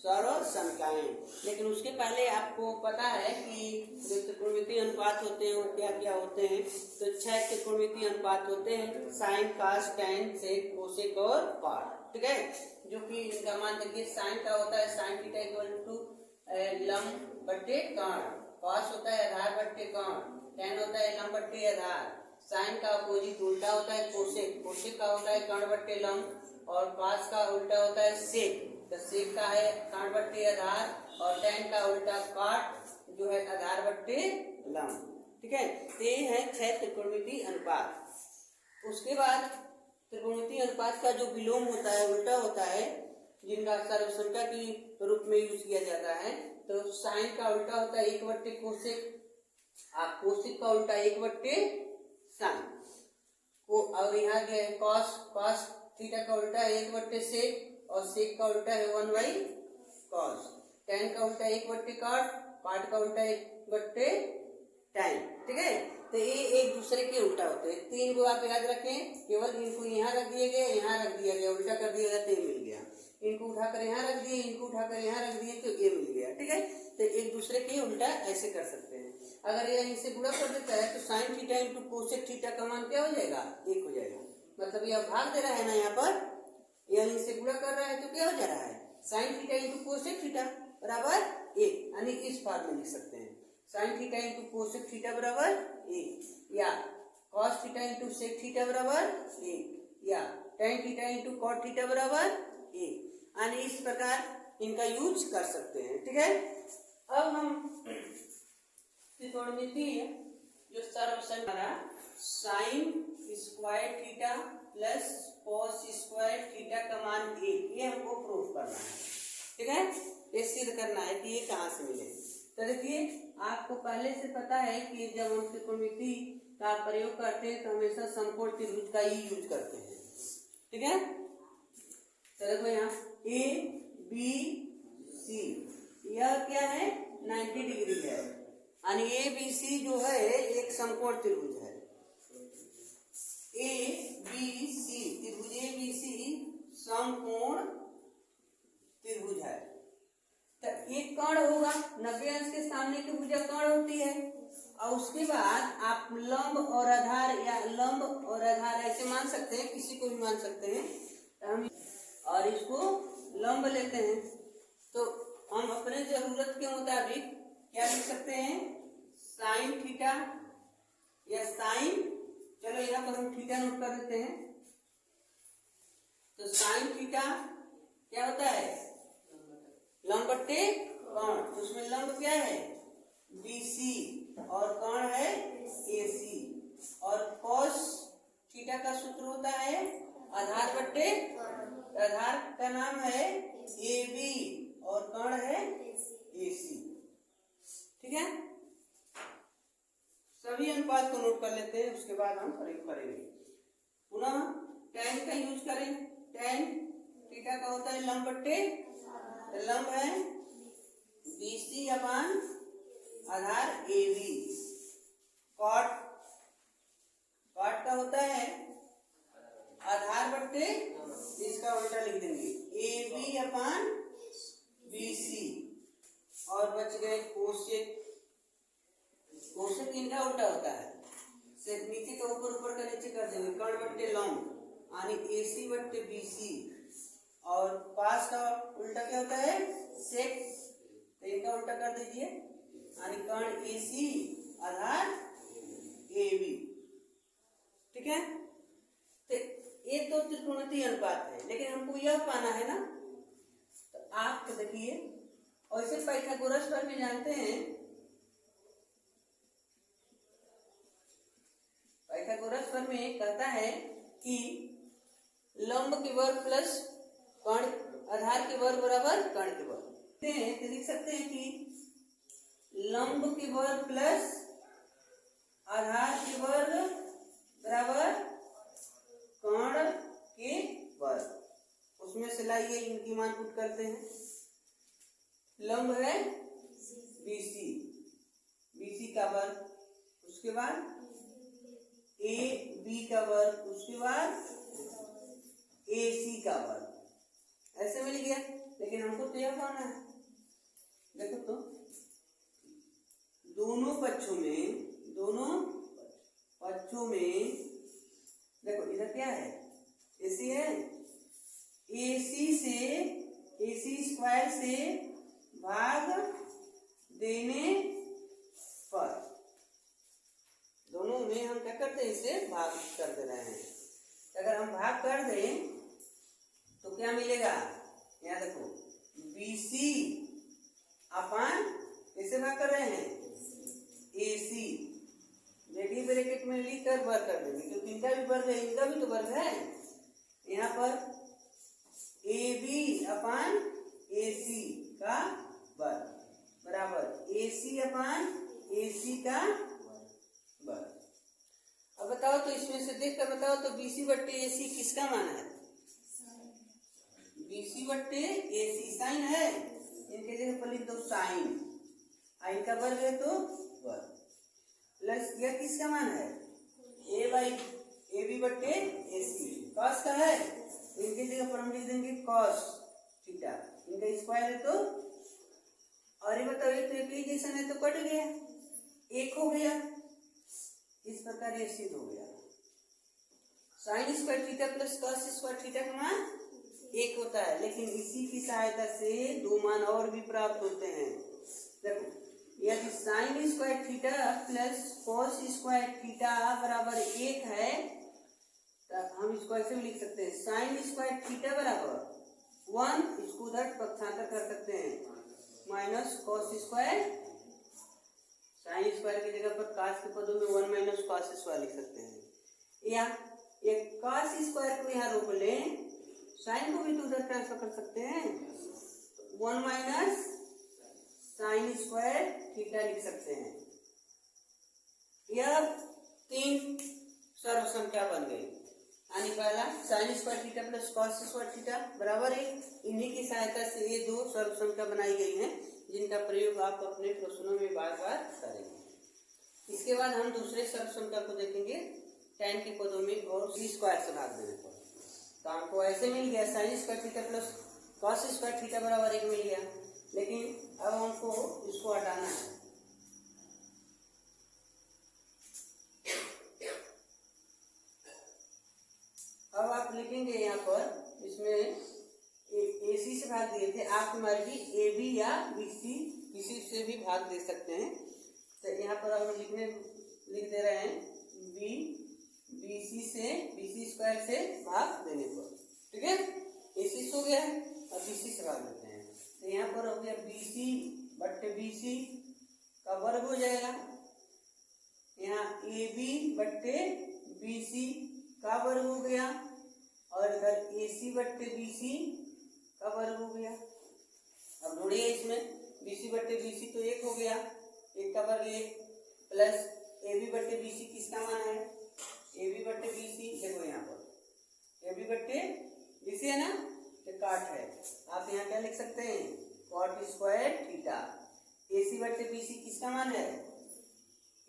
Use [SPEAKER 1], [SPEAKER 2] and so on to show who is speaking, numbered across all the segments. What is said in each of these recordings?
[SPEAKER 1] सर्व संख्याएं। लेकिन उसके पहले आपको पता है कि जो त्रिकोणमितीय अनुपात होते हैं वो क्या क्या होते हैं। तो 6 त्रिकोणमितीय अनुपात होते हैं, साइन, कॉस, टैन, सेक, कोसेक और कॉट। ठीक है, जो कि इनका मान देखिए, साइन का होता है साइन थीटा इक्वल टू लंब बट्टे कर्ण, कॉस होता है आधार बट्टे कर्ण, टैन होता है लंब बट्टे आधार, साइन का अपोजिट उल्टा होता है कोसेक, कोसेक का होता है कर्ण बट्टे लंब, और कॉस का उल्टा होता है सेक, तो सेक का है कर्ण बट्टे आधार, और टैन का उल्टा कॉट जो है आधार बट्टे लंब। ठीक है, तो ये है 6 त्रिकोणमितीय अनुपात। उसके बाद त्रिकोणमितीय अनुपात का जो विलोम होता है, उल्टा होता है, जिनका सर्वसंख्या के रूप में यूज किया जाता है, तो साइन का उल्टा होता है 1 बट्टे कोसेक, कोसेक का उल्टा 1 बट्टे साइन को, और यहाँ क्या है कॉस, कॉस थीटा का उल्टा है 1 बट्टे सेक, और सेक का उल्टा है 1 बाई कॉस, टैन का उल्टा 1 बट्टे कॉट, कॉट का उल्टा 1 बट्टे टैन। ठीक है, तो ये एक दूसरे के उल्टा होते हैं। 3 को आप याद रखें, केवल इनको यहाँ रख दिए गए, यहाँ रख दिया गया, उल्टा कर दिया गया तो ये मिल गया, इनको उठाकर यहाँ रख दिए, इनको उठाकर यहाँ रख दिए तो ये मिल गया। ठीक है, तो एक दूसरे के उल्टा ऐसे कर सकते हैं। अगर ये इनसे गुणा कर देता है तो sign theta into cosec theta का मान क्या हो जाएगा, 1 हो जाएगा। मतलब यह भाग दे रहा है ना, यहाँ पर यह इनसे गुणा कर रहा है तो क्या हो जा रहा है, sine theta into cosec theta बराबर 1, यानी इस फॉर्म में लिख सकते हैं, sine theta into cosec theta बराबर 1, या cos theta into sec theta बराबर 1, या tan theta into cot theta बराबर 1, यानी इस प्रकार इनका यूज कर सकते हैं। ठीक है, अब हम त्रिकोणमितीय जो सर्वसंख्या sine square theta plus cos square theta का मान 1, ये हमको प्रूफ करना है। ठीक है, ये सिद्ध करना है कि ये कहाँ से मिले। तो देखिए, आपको पहले से पता है कि जब हम त्रिकोणमिति का प्रयोग करते हैं तो हमेशा समकोण त्रिभुज का ही यूज करते हैं। ठीक है, तो देखो यहाँ ए बी सी, यह क्या है 90 डिग्री है, यानी ए बी सी जो है एक समकोण त्रिभुज है। ए बी सी त्रिभुज ए बी सी समकोण त्रिभुज है। तो एक कर्ण होगा, 90 अंश के सामने की भुजा कर्ण होती है, और उसके बाद आप लंब और आधार या लंब और आधार ऐसे मान सकते हैं, किसी को भी मान सकते हैं। तो हम और इसको लंब लेते हैं, तो हम अपने जरूरत के मुताबिक क्या लिख सकते हैं, साइन थीटा या साइन, चलो यहाँ पर हम थीटा नोट कर देते हैं। तो साइन थीटा क्या होता है, लंब बट्टे कर्ण, उसमें लंब क्या है BC और कर्ण है AC, और कॉस थीटा का सूत्र होता है आधार बट्टे, आधार का नाम है AB और कर्ण है AC। ठीक है, सभी अनुपात को नोट कर लेते हैं, उसके बाद हम प्रयोग करेंगे। पुनः टैन का यूज करें, टैन थीटा का होता है लंब बट्टे, लंब है BC अपान आधार AB, कॉट, कॉट का होता है आधार बट्टे, इसका उल्टा लिख देंगे AB अपान BC, और बच गए कोसेक, कोसेक इनका उल्टा होता है, से नीचे का ऊपर, ऊपर का नीचे कर देंगे, कर्ण बट्टे लंब यानी AC बट्टे BC, और पास का उल्टा क्या होता है सेक, तो इनका उल्टा कर दीजिए, यानी कर्ण AC आधार AB। ठीक है, तो ये तो त्रिकोणमितीय अनुपात है, लेकिन हमको यह पाना है ना, तो आप देखिए, और इसे पाइथागोरस पर में जानते हैं, पाइथागोरस पर में कहता है कि लंब के वर्ग प्लस कर्ण, आधार के वर्ग बराबर कर्ण के वर्ग, तो लिख सकते हैं कि लंब के वर्ग प्लस आधार के वर्ग बराबर कर्ण के वर्ग। उसमें से लाइए इनकी मान पुट करते हैं। लंब है BC, BC का वर्ग, उसके बाद AB का वर्ग, उसके बाद AC का वर्ग, ऐसे मिल गया। लेकिन हमको तो यह पाना है। देखो तो दोनों पक्षों में देखो इधर क्या है, AC है। AC स्क्वायर से भाग देने पर दोनों में हम क्या करते हैं, इसे भाग कर दे रहे हैं। अगर हम भाग कर दें तो क्या मिलेगा, यहाँ देखो BC अपन कैसे भाग कर रहे हैं, AC ब्रैकेट में लिख कर वर्ग कर देंगे, क्योंकि इनका भी वर्ग है, इनका भी तो वर्ग है। यहाँ पर AB अपन AC का वर्ग बराबर AC अपन AC का वर्ग। अब बताओ तो इसमें से देख कर बताओ तो BC बट्टे AC किसका मान है, BC बट्टे AC साइन है, इनके जगह पर लिख दो साइन, आई का वर्ग है तो वर्ग, प्लस यह किसका मान है, AB बट्टे AC कॉस का है, इनके जगह पर हम लिख देंगे कॉस थीटा, इनका स्क्वायर है तो, और ये बताओ ये तो एप्लीकेशन है तो कट गया, एक हो गया, इस प्रकार ये सिद्ध हो गया। Sign square theta plus cos square theta का मान एक होता है, लेकिन इसी की सहायता से दो मान और भी प्राप्त होते हैं। देखो यदि sign square theta plus cos square theta बराबर एक है तो हम इसको ऐसे भी लिख सकते हैं, साइन स्क्वायर थीटा बराबर 1, इसको उधर पक्षांतर कर सकते हैं, minus cos square, sine square की जगह पर कॉस के पदों में 1 माइनस कॉस स्क्वायर लिख सकते हैं, या एक कॉस स्क्वायर को यहाँ रोक लें, साइन को भी तो उधर ट्रांसफर कर सकते हैं, 1 माइनस साइन स्क्वायर थीटा लिख सकते हैं। यह 3 सर्व संख्या बन गई, यानी पहला sign square theta plus cos square theta बराबर 1, इन्हीं की सहायता से ये 2 सर्व संख्या बनाई गई हैं, जिनका प्रयोग आप अपने प्रश्नों में बार बार करेंगे। इसके बाद हम दूसरे सर्व संख्या को देखेंगे, tan के पदों में और c स्क्वायर से भाग देने पर, तो हमको ऐसे मिल गया sign square theta plus cos square theta बराबर 1 मिल गया, लेकिन अब हमको इसको हटाना है। अब आप लिखेंगे यहाँ पर, इसमें AC से भाग दिए थे, आप मर्जी AB या BC किसी से भी भाग दे सकते हैं, तो यहाँ पर हम लिख दे रहे हैं BC स्क्वायर से भाग देने पर, ठीक है। AC हो गया और BC से भाग देते हैं, तो यहाँ पर हो गया BC बट्टे BC का वर्ग हो जाएगा, यहाँ AB बट्टे BC का वर्ग हो गया, और इधर AC बट्टे BC का वर्ग हो गया। अब जोड़िए इसमें BC बट्टे BC तो 1 हो गया, 1 का वर्ग 1, प्लस AB बट्टे BC किसका मान है, AB बट्टे BC, देखो यहाँ पर AB बट्टे BC है ना, तो काट है, आप यहाँ क्या लिख सकते हैं, कॉट स्क्वायर थीटा। AC बट्टे BC किसका मान है,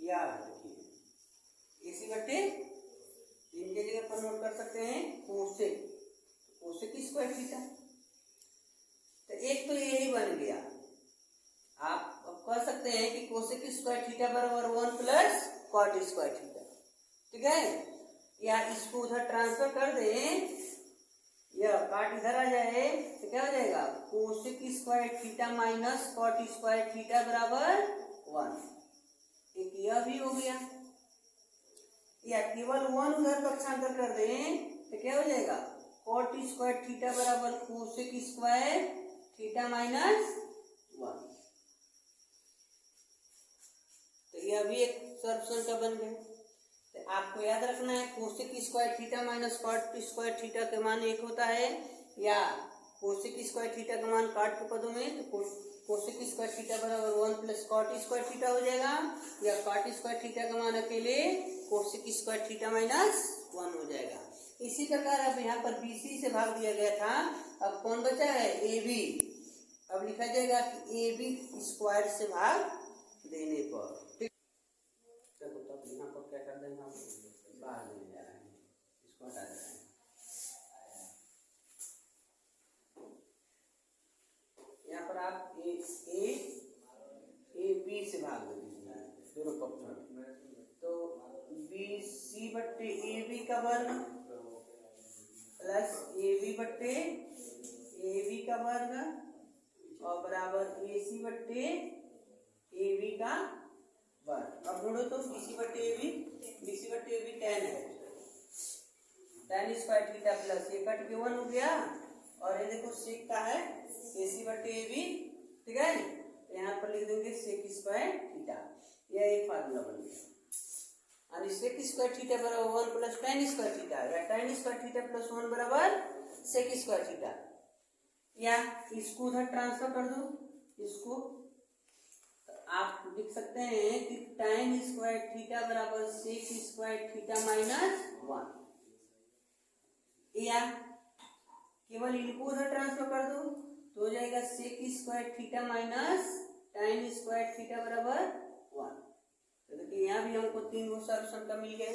[SPEAKER 1] याद रखिए AC बट्टे, इनके जगह पर नोट कर सकते हैं कोसेक स्क्वायर थीटा, तो एक तो यही बन गया। आप अब कह सकते हैं कि कोसेक स्क्वायर थीटा बराबर 1 प्लस कॉट स्क्वायर थीटा, ठीक है, या इसको उधर ट्रांसफर कर दें, या काट इधर आ जाए तो क्या हो जाएगा, cosec square theta minus cot square theta बराबर 1, एक यह भी हो गया, या केवल 1 उधर पक्षांतर कर दें तो क्या हो जाएगा, कॉट स्क्वायर थीटा बराबर कोसेक स्क्वायर थीटा माइनस 1, तो यह भी एक सर्व संख्या बन गई। तो आपको याद रखना है, cosec square theta minus cot square theta का मान 1 होता है, या कोसेक स्क्वायर थीटा का मान काट के पदों में तो कोसेक स्क्वायर थीटा बराबर 1 प्लस कॉट स्क्वायर थीटा हो जाएगा, या कॉट स्क्वायर थीटा का मान अकेले कोसेक स्क्वायर थीटा माइनस 1 हो जाएगा। इसी प्रकार अब यहाँ पर BC से भाग दिया गया था, अब कौन बचा है, AB, अब लिखा जाएगा कि AB स्क्वायर से भाग देने पर, ठीक। देखो तब यहाँ पर क्या कर देंगे, हम बाहर लेने जा रहे हैं, इसको हटा दे रहे हैं। आप ए बी से भाग दे दीजिए दोनों पक्षों में, तो बी सी बट्टे ए बी का वर्ग प्लस ए बी बट्टे ए बी का वर्ग और बराबर ए सी बट्टे ए बी का वर्ग। अब जोड़ो तो बी सी बट्टे ए बी टेन है, टेन स्क्वायर थीटा प्लस ये कट के 1 हो गया और ये देखो सेक का है ए सी बट्टे ए बी, ठीक है। यहाँ पर लिख देंगे सेक स्क्वायर थीटा, यह एक फार्मूला बन गया। और सेक स्क्वायर थीटा बराबर 1 प्लस टेन स्क्वायर थीटा या टेन स्क्वायर थीटा प्लस 1 बराबर सेक स्क्वायर थीटा, या इसको उधर ट्रांसफर कर दो इसको, तो आप लिख सकते हैं कि टेन स्क्वायर थीटा बराबर सेक स्क्वायर थीटा माइनस 1, या केवल इनको उधर ट्रांसफर कर दो तो हो जाएगा sec square theta minus tan square theta बराबर 1। तो देखिए यहाँ भी हमको 3 सॉल्यूशन का मिल गए।